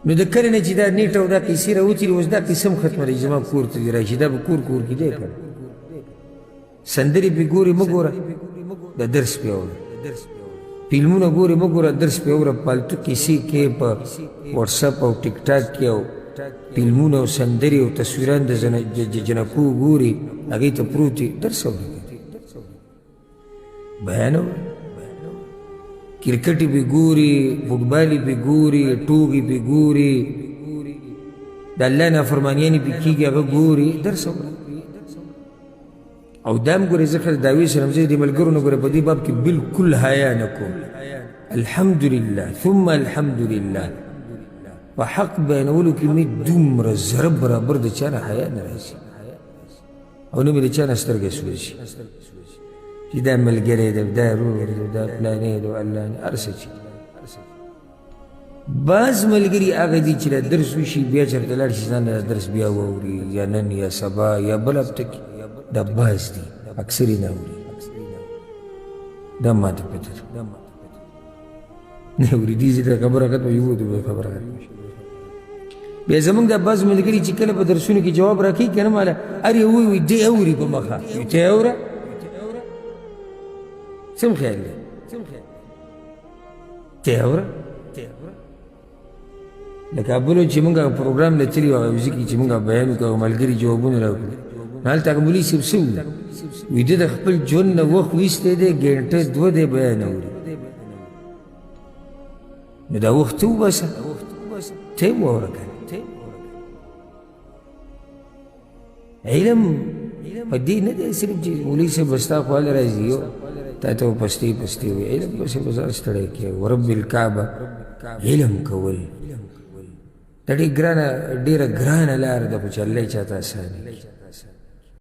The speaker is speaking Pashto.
نو د کله نه چې دا نیټ او دا کیسې راوتلي اوس دا کیسه هم ختمه دی زما کور ته دې راشي دا به کور کور کې دی که نه سندرې پې ګورې مه ګوره د درس پې اورې فلمونه ګورې مه ګوره درس پې اورې پالتو کیسې کې په واټساپ او ټیک ټاک کې او فلمونه او سندرې او تصویران د جنکو ګورې هغې ته پروت وي درس اورې بیان اورې کرکټ پې ګوري فوټبال پې ګوري ټوغې پې ګوري د الله نافرمانیانې پې کېږي هغه ګوري درس اورې او دا هم ګورې زه خل داوی سلم زه د ملګرو نه ګورې په دې باب کې بلکل حیا نه کوم الحمدلله ثم الحمدلله په حق بیانولو کې مې دومره ذره برابر د چا نه حیا نه راځي او نه مې د چا نه سترګې سوځي چې دا ملګری دی دا ورور دی دا پلانې دی الله نه هر څه چې بعض ملګري هغه دي چې درس وشي بیا چېرته لاړ شي ځان درس بیا واوري یا نن یا سبا یا بل هفته کې دا بعض دي اکثر یې نه اوري دا ماته پته ده نه اوري دي چې دا خبره ختمه یو د خبره ختمه بیا زمونږ دا بعض ملګري چې کله په درسونو کې جواب راکوي که نه ماله هر یو وایي دی اوري په مخه ته اوره څه خیال دی ته اوره لکه بلو چې مونږ پروګرام له تلي وو هغه کې چې مونږ بیان وکړو ملګري جوابونه راکړي هلته هغه مولي صاحب څه وویل وایي ده د خپل ژوند نه وخت ویستی دی ګنټه دوه دی بیان اوري نو دا وخت ته وباسه ته یې واوره که علم په دې نه دی صرف چې مولي صاحب به ستا خواله راځي تا ته به پستې پستې وي علم پسې به ځان ستړی کړې ورب الکعبه علم کول دا ډېره ګرانه لاره ده خو چې الله یې چاته اسانه کړي